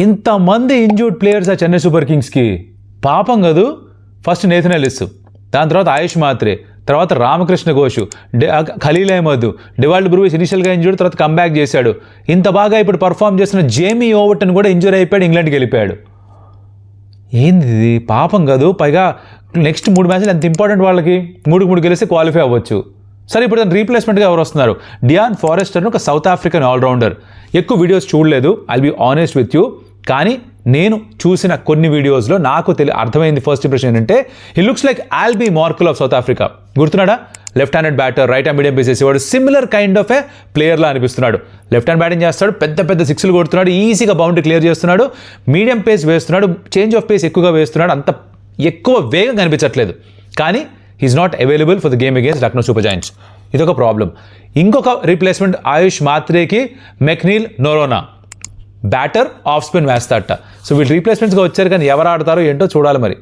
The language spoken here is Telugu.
ఇంతమంది ఇంజూర్డ్ ప్లేయర్స్ ఆ చెన్నై సూపర్ కింగ్స్కి పాపం కాదు. ఫస్ట్ నేథన్ ఎలిస్, దాని తర్వాత ఆయుష్ మాత్రే, తర్వాత రామకృష్ణ ఘోష్, ఖలీల్ అహ్మద్, డివాల్డ్ బ్రూయిస్ ఇనిషియల్గా ఇంజూర్డ్, తర్వాత కంబ్యాక్ చేశాడు. ఇంత బాగా ఇప్పుడు పర్ఫామ్ చేస్తున్న జేమీ ఓవర్టన్ కూడా ఇంజూర్ అయిపోయాడు, ఇంగ్లాండ్కి వెళ్ళిపోయాడు. ఏంది ఇది? పాపం కాదు. పైగా నెక్స్ట్ 3 మ్యాచ్లు ఎంత ఇంపార్టెంట్ వాళ్ళకి, 3 గెలిస్తే క్వాలిఫై అవ్వచ్చు. సరే, ఇప్పుడు దాని రీప్లేస్మెంట్గా ఎవరు వస్తున్నారు? డియాన్ ఫారెస్టర్, ఒక సౌత్ ఆఫ్రికన్ ఆల్రౌండర్. ఎక్కువ వీడియోస్ చూడలేదు, I'll be honest with you. కానీ నేను చూసిన కొన్ని వీడియోస్లో నాకు అర్థమైంది. ఫస్ట్ ఇంప్రెషన్ ఏంటంటే, he looks like Albie Morkel of South Africa. గుర్తున్నాడా? Left handed batter, right hand medium pace చేసేవాడు, సిమిలర్ కైండ్ ఆఫ్ ఏ ప్లేయర్లా అనిపిస్తున్నాడు. లెఫ్ట్ హ్యాండ్ బ్యాటింగ్ చేస్తాడు, పెద్ద సిక్స్లు కొడుతున్నాడు, ఈజీగా బౌండరీ క్లియర్ చేస్తున్నాడు, మీడియం పేస్ వేస్తున్నాడు, చేంజ్ ఆఫ్ పేస్ ఎక్కువగా వేస్తున్నాడు, అంత ఎక్కువ వేగం కనిపించట్లేదు. కానీ he's not available for the game against Lucknow Super Giants. ఇదొక ప్రాబ్లం. ఇంకొక రీప్లేస్మెంట్ ఆయుష్ మాత్రేకి McNeil Noronha, batter off spin వేస్తాడట. సో వీళ్ళు రీప్లేస్మెంట్స్గా వచ్చారు, కానీ ఎవరు ఆడతారో ఏంటో చూడాలి మరి.